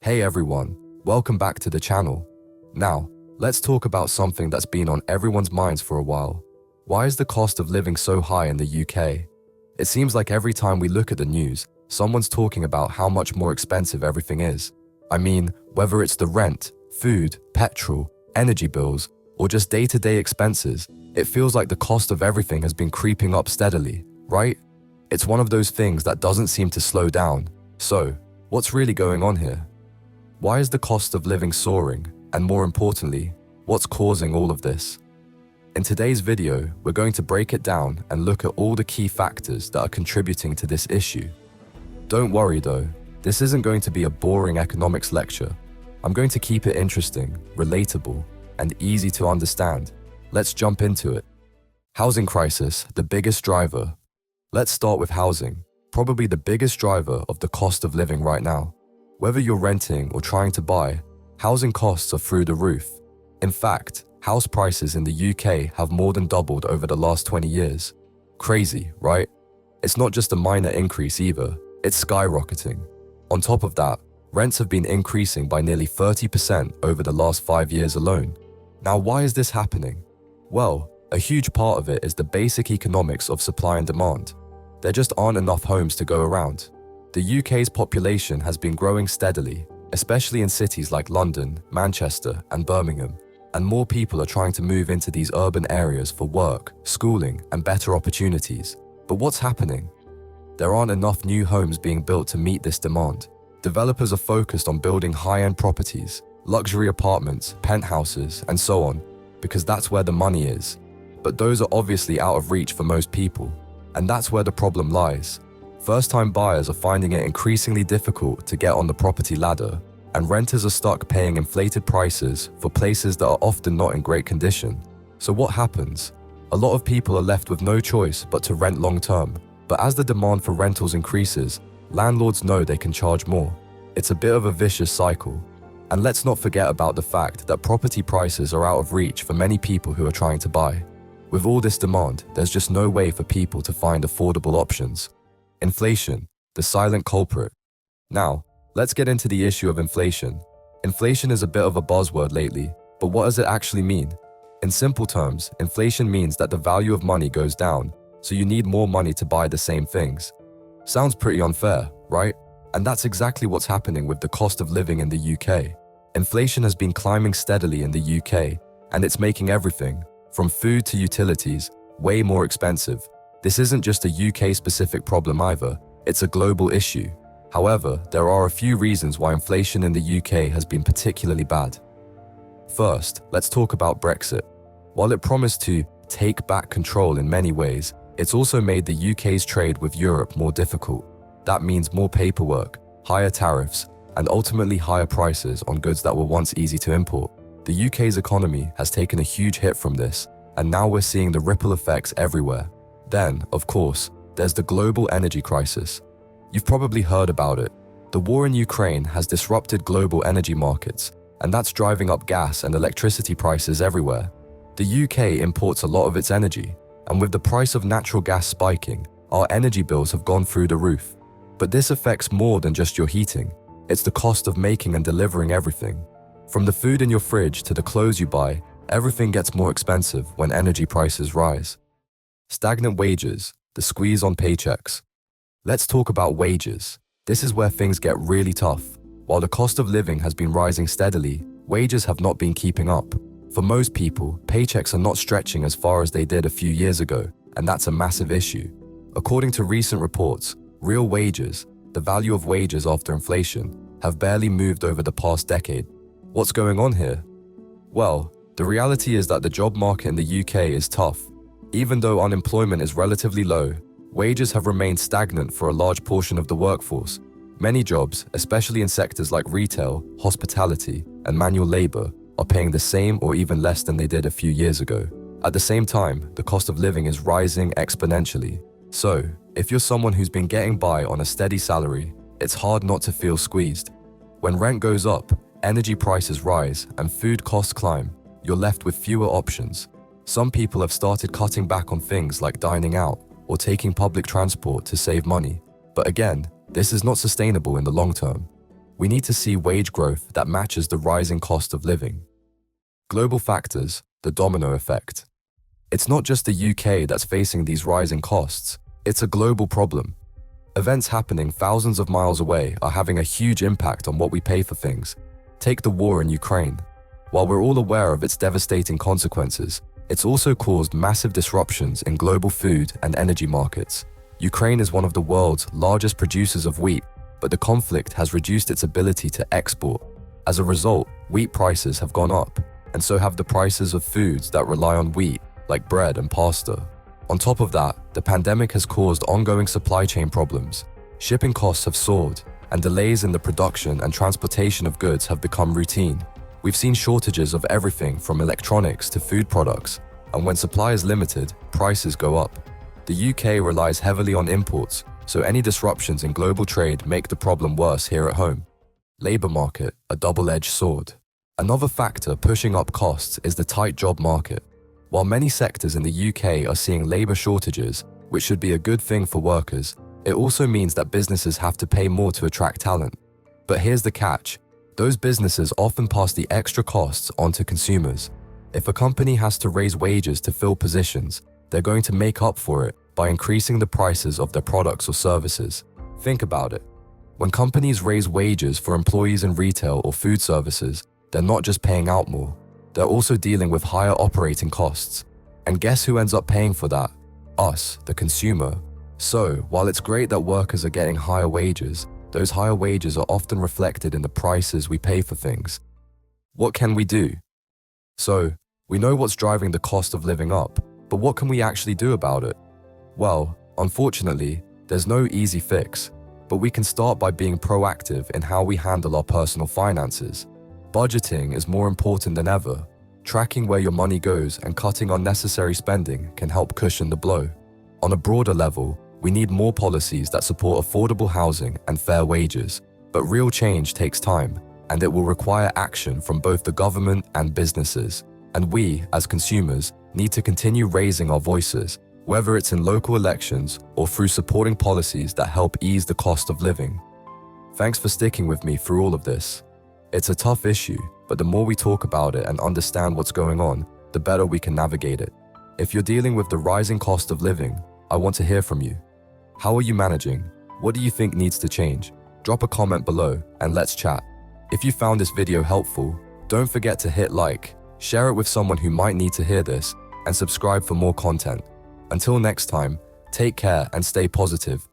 Hey everyone, welcome back to the channel. Now, let's talk about something that's been on everyone's minds for a while. Why is the cost of living so high in the UK? It seems like every time we look at the news, someone's talking about how much more expensive everything is. I mean, whether it's the rent, food, petrol, energy bills, or just day-to-day expenses, it feels like the cost of everything has been creeping up steadily, right? It's one of those things that doesn't seem to slow down. So, what's really going on here? Why is the cost of living soaring? And more importantly, what's causing all of this? In today's video, we're going to break it down and look at all the key factors that are contributing to this issue. Don't worry though, this isn't going to be a boring economics lecture. I'm going to keep it interesting, relatable, and easy to understand. Let's jump into it. Housing crisis, the biggest driver. Let's start with housing, probably the biggest driver of the cost of living right now. Whether you're renting or trying to buy, housing costs are through the roof. In fact, house prices in the UK have more than doubled over the last 20 years. Crazy, right? It's not just a minor increase either, it's skyrocketing. On top of that, rents have been increasing by nearly 30% over the last 5 years alone. Now, why is this happening? Well, a huge part of it is the basic economics of supply and demand. There just aren't enough homes to go around. The UK's population has been growing steadily, especially in cities like London, Manchester, and Birmingham, and more people are trying to move into these urban areas for work, schooling, and better opportunities. But what's happening? There aren't enough new homes being built to meet this demand. Developers are focused on building high-end properties, luxury apartments, penthouses, and so on, because that's where the money is. But those are obviously out of reach for most people, and that's where the problem lies. First-time buyers are finding it increasingly difficult to get on the property ladder, and renters are stuck paying inflated prices for places that are often not in great condition. So what happens? A lot of people are left with no choice but to rent long-term. But as the demand for rentals increases, landlords know they can charge more. It's a bit of a vicious cycle. And let's not forget about the fact that property prices are out of reach for many people who are trying to buy. With all this demand, there's just no way for people to find affordable options. Inflation, the silent culprit. Now, let's get into the issue of inflation. Inflation is a bit of a buzzword lately, but what does it actually mean? In simple terms, inflation means that the value of money goes down, so you need more money to buy the same things. Sounds pretty unfair, right? And that's exactly what's happening with the cost of living in the UK. Inflation has been climbing steadily in the UK, and it's making everything, from food to utilities, way more expensive. This isn't just a UK-specific problem either, it's a global issue. However, there are a few reasons why inflation in the UK has been particularly bad. First, let's talk about Brexit. While it promised to take back control in many ways, it's also made the UK's trade with Europe more difficult. That means more paperwork, higher tariffs, and ultimately higher prices on goods that were once easy to import. The UK's economy has taken a huge hit from this, and now we're seeing the ripple effects everywhere. Then, of course, there's the global energy crisis. You've probably heard about it. The war in Ukraine has disrupted global energy markets, and that's driving up gas and electricity prices everywhere. The UK imports a lot of its energy, and with the price of natural gas spiking, our energy bills have gone through the roof. But this affects more than just your heating. It's the cost of making and delivering everything. From the food in your fridge to the clothes you buy, everything gets more expensive when energy prices rise. Stagnant wages, the squeeze on paychecks. Let's talk about wages. This is where things get really tough. While the cost of living has been rising steadily, wages have not been keeping up. For most people, paychecks are not stretching as far as they did a few years ago, and that's a massive issue. According to recent reports, real wages, the value of wages after inflation, have barely moved over the past decade. What's going on here? Well, the reality is that the job market in the UK is tough. Even though unemployment is relatively low, wages have remained stagnant for a large portion of the workforce. Many jobs, especially in sectors like retail, hospitality, and manual labor, are paying the same or even less than they did a few years ago. At the same time, the cost of living is rising exponentially. So, if you're someone who's been getting by on a steady salary, it's hard not to feel squeezed. When rent goes up, energy prices rise, and food costs climb, you're left with fewer options. Some people have started cutting back on things like dining out or taking public transport to save money. But again, this is not sustainable in the long term. we need to see wage growth that matches the rising cost of living. Global factors, the domino effect. It's not just the UK that's facing these rising costs, it's a global problem. Events happening thousands of miles away are having a huge impact on what we pay for things. Take the war in Ukraine. While we're all aware of its devastating consequences, it's also caused massive disruptions in global food and energy markets. Ukraine is one of the world's largest producers of wheat, but the conflict has reduced its ability to export. As a result, wheat prices have gone up, and so have the prices of foods that rely on wheat, like bread and pasta. On top of that, the pandemic has caused ongoing supply chain problems. Shipping costs have soared, and delays in the production and transportation of goods have become routine. We've seen shortages of everything from electronics to food products, and when supply is limited, prices go up. The UK relies heavily on imports, so any disruptions in global trade make the problem worse here at home. Labour market, a double-edged sword. Another factor pushing up costs is the tight job market. While many sectors in the UK are seeing labour shortages, which should be a good thing for workers, it also means that businesses have to pay more to attract talent. But here's the catch. Those businesses often pass the extra costs on to consumers. If a company has to raise wages to fill positions, they're going to make up for it by increasing the prices of their products or services. Think about it. When companies raise wages for employees in retail or food services, they're not just paying out more, they're also dealing with higher operating costs. And guess who ends up paying for that? Us, the consumer. So, while it's great that workers are getting higher wages, those higher wages are often reflected in the prices we pay for things. What can we do? So, we know what's driving the cost of living up, but what can we actually do about it? Well, unfortunately, there's no easy fix, but we can start by being proactive in how we handle our personal finances. Budgeting is more important than ever. Tracking where your money goes and cutting unnecessary spending can help cushion the blow. On a broader level, we need more policies that support affordable housing and fair wages, but real change takes time, and it will require action from both the government and businesses. And we, as consumers, need to continue raising our voices, whether it's in local elections or through supporting policies that help ease the cost of living. Thanks for sticking with me through all of this. It's a tough issue, but the more we talk about it and understand what's going on, the better we can navigate it. If you're dealing with the rising cost of living, I want to hear from you. How are you managing? What do you think needs to change? Drop a comment below and let's chat. If you found this video helpful, don't forget to hit like, share it with someone who might need to hear this, and subscribe for more content. Until next time, take care and stay positive.